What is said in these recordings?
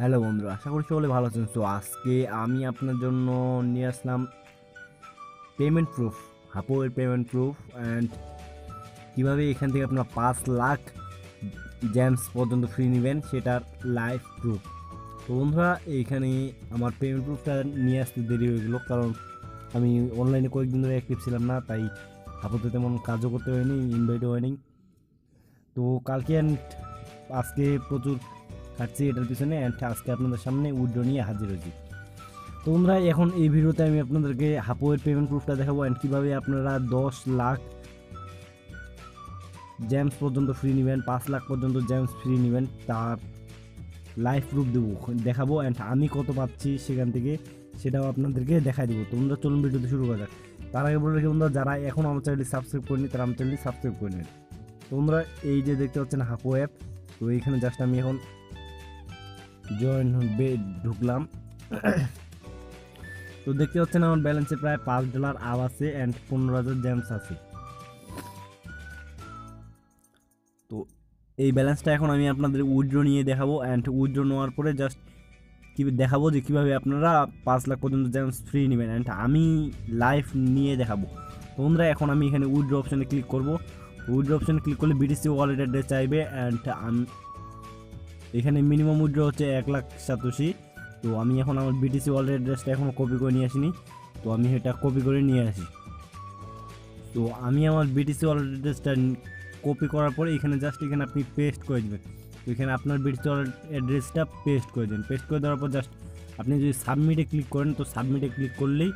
Hello বন্ধুরা, আশা করি সকলে ভালো আছেন। সো আজকে আমি আপনার জন্য নিয়ে আসলাম পেমেন্ট প্রুফ, হাপো এর পেমেন্ট প্রুফ অ্যান্ড কীভাবে এখান থেকে আপনার 5 লাখ জেমস পর্যন্ত ফ্রি নেবেন সেটার লাইভ প্রুফ। তো বন্ধুরা, এইখানে আমার পেমেন্ট প্রুফটা নিয়ে আসতে দেরি হয়ে গেলো, কারণ আমি অনলাইনে কয়েকদিন ধরে অ্যাক্টিভ ছিলাম না, তাই হাপোতে তেমন কাজও করতে হয়নি, ইনভাইটও হয়নি। তো কালকে অ্যান্ড আজকে প্রচুর খাচ্ছি এটার পিছনে, অ্যান্ড আজকে আপনাদের সামনে উইথড্র নিয়ে হাজির হয়েছি। তো বন্ধুরা, এখন এই ভিডিওতে আমি আপনাদেরকে হাপো এর পেমেন্ট প্রুফটা দেখাবো অ্যান্ড কীভাবে আপনারা 10 লাখ জেমস পর্যন্ত ফ্রি নেবেন, 5 লাখ পর্যন্ত জেমস ফ্রি নেবেন, তার লাইভ প্রুফ দেখাবো অ্যান্ড আমি কত পাচ্ছি সেখান থেকে সেটাও আপনাদেরকে দেখাই দেবো। তো বন্ধুরা, চলুন ভিডিওতে শুরু করা যাক। তার আগে বলে রাখি বন্ধুরা, যারা এখন আমার চ্যানেলটি সাবস্ক্রাইব করেনি তারা আমার চ্যানেলটি সাবস্ক্রাইব করে নেবেন। তো বন্ধুরা, এই যে দেখতে পাচ্ছেন হাপো অ্যাপ, তো এইখানে জাস্ট আমি এখন জয়েন ঢুকলাম। তো দেখতে পাচ্ছেন আমার ব্যালেন্সে প্রায় $5 আপ আছে অ্যান্ড 15,000 জেমস আছে। তো এই ব্যালেন্সটা এখন আমি আপনাদের উইথড্র নিয়ে দেখাবো অ্যান্ড উইথড্র নেওয়ার পরে জাস্ট কি দেখাবো যে কীভাবে আপনারা 5 লাখ পর্যন্ত জেমস ফ্রি নেবেন অ্যান্ড আমি লাইভ নিয়ে দেখাবো। তো বন্ধুরা, এখন আমি এখানে উইথড্র অপশানে ক্লিক করবো। উইথড্র অপশানে ক্লিক করলে বিটিসি ওয়ালেট অ্যাড্রেস চাইবে অ্যান্ড আমি এখানে মিনিমাম উইথড্র হচ্ছে 1,87,000। তো আমি এখন আমার বিটিসি ওয়ালেট অ্যাড্রেসটা এখনও কপি করে নিয়ে আসিনি, তো আমি এটা কপি করে নিয়ে আসি। তো আমি আমার বিটিসি ওয়ালেট অ্যাড্রেসটা কপি করার পরে এখানে জাস্ট এখানে আপনি পেস্ট করে দেবেন। তো এখানে আপনার বিটিসি ওয়ালেট অ্যাড্রেসটা পেস্ট করে দেবেন। পেস্ট করে দেওয়ার পর জাস্ট আপনি যদি সাবমিটে ক্লিক করেন, তো সাবমিটে ক্লিক করলেই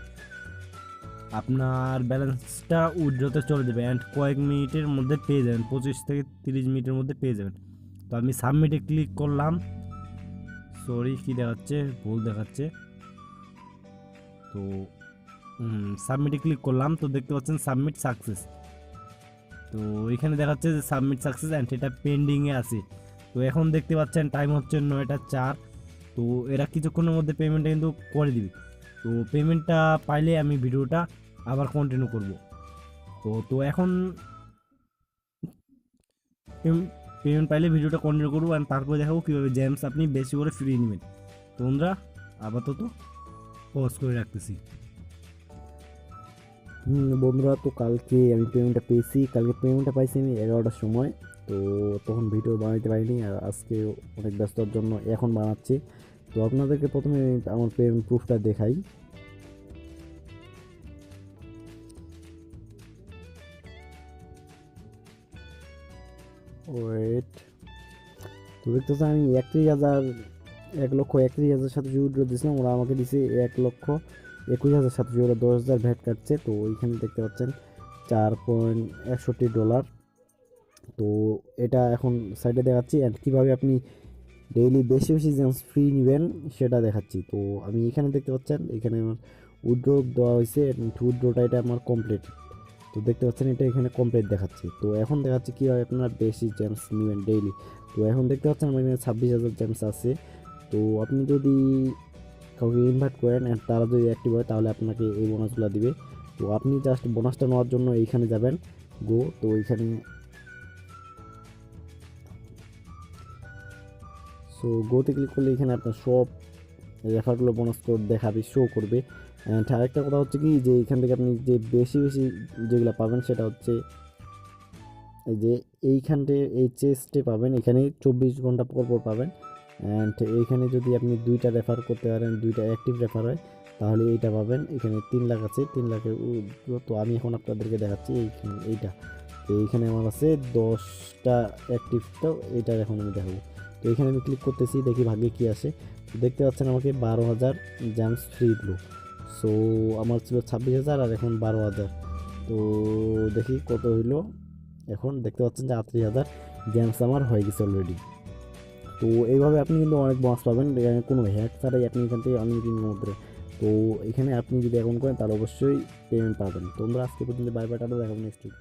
আপনার ব্যালেন্সটা উইথড্রতে চলে যাবে অ্যান্ড কয়েক মিনিটের মধ্যে পেয়ে যাবেন, 25 থেকে 30 মিনিটের মধ্যে পেয়ে যাবেন। তো আমি সাবমিটে ক্লিক করলাম। সরি, কি দেখাচ্ছে, ভুল দেখাচ্ছে। তো সাবমিটে ক্লিক করলাম, তো দেখতে পাচ্ছেন সাবমিট সাকসেস। তো এখানে দেখাচ্ছে যে সাবমিট সাকসেস অ্যান্ড এটা পেন্ডিংয়ে আছে। তো এখন দেখতে পাচ্ছেন টাইম হচ্ছে 9টা 4। তো এরা কিছুক্ষণের মধ্যে পেমেন্টটা কিন্তু করে দিবে। তো পেমেন্টটা পাইলে আমি ভিডিওটা আবার কন্টিনিউ করব। তো এখন পেমেন্ট পাইলে ভিডিওটা কন্টিনিউ করবো অ্যান্ড তারপরে দেখাবো কীভাবে জেমস আপনি বেশি করে ফ্রি নেবেন। তো বন্ধুরা, আপাতত পজ করে রাখতেছি। বন্ধুরা, তো কালকে আমি পেমেন্টটা পেয়েছি। কালকে পেমেন্টটা পাইছি আমি 11টার সময়। তো তখন ভিডিও বানাইতে পারিনি, আর আজকে অনেক ব্যস্ততার জন্য এখন বানাচ্ছি। তো আপনাদেরকে প্রথমে আমার পেমেন্ট প্রুফটা দেখাই। ওয়েট, তো দেখতেছেন আমি 1,31,000 সাথে উইথড্র দিয়েছিলাম, ওরা আমাকে দিছে 1,21,700, ওরা 10,000 ভ্যাট কাটছে। তো ওইখানে দেখতে পাচ্ছেন $4.61। তো এটা এখন সাইডে দেখাচ্ছি অ্যান্ড কীভাবে আপনি ডেইলি বেশি বেশি জেমস ফ্রি নেবেন সেটা দেখাচ্ছি। তো আমি এখানে দেখতে পাচ্ছেন এখানে আমার উইথড্র দেওয়া হয়েছে, উইথড্রটা এটা আমার কমপ্লিট। তো দেখতে পাচ্ছেন এটা এখানে কমপ্লিট দেখাচ্ছে। তো এখন দেখাচ্ছে কীভাবে আপনারা বেশি জেমস নেবেন ডেইলি। তো এখন দেখতে পাচ্ছেন আমার এখানে 26,000 জেমস আছে। তো আপনি যদি কাউকে ইনভাইট করেন আর তারা যদি অ্যাক্টিভ হয় তাহলে আপনাকে এই বোনাসগুলো দিবে। তো আপনি জাস্ট বোনাসটা নেওয়ার জন্য এইখানে যাবেন, গো। তো এইখানে গোতে ক্লিক করলে এখানে আপনার সব রেফারগুলো বোনাস কোড দেখাবে, শো করবে। অ্যান্ড আরেকটা কথা হচ্ছে কি, যে এখান থেকে আপনি যে বেশি বেশি যেগুলো পাবেন সেটা হচ্ছে এই যে এইখানটে এই চেস্টে পাবেন, এখানে 24 ঘন্টা পর পর পাবেন। অ্যান্ড এইখানে যদি আপনি 2টা রেফার করতে পারেন, 2টা অ্যাক্টিভ রেফার হয়, তাহলে এইটা পাবেন। এখানে 3 লাখ আছে, 3 লাখের। তো আমি এখন আপনাদেরকে দেখাচ্ছি এইটা। তো এইখানে আমার আছে 10টা অ্যাক্টিভ, তো এইটার এখন আমি দেখাবো। তো এখানে আমি ক্লিক করতেছি, দেখি ভাগ্যে কী আসে। তো দেখতে পাচ্ছেন আমাকে 12,000 জেমস ফ্রি দিল। সো আমার ছিল 26,000 আর এখন 12,000। তো দেখি কত হইলো। এখন দেখতে পাচ্ছেন যে 38,000 জেমস আমার হয়ে গেছে অলরেডি। তো এইভাবে আপনি কিন্তু অনেক বোনাস পাবেন, কোনো হ্যাক ছাড়াই আপনি এখান থেকে আনলিমিটেড মধ্যে। তো এখানে আপনি যদি অ্যাকাউন্ট করেন তাহলে অবশ্যই পেমেন্ট পাবেন। তোমরা আজকে পর্যন্ত বাই বাই, টাটা, দেখাবো নেক্সট উইক।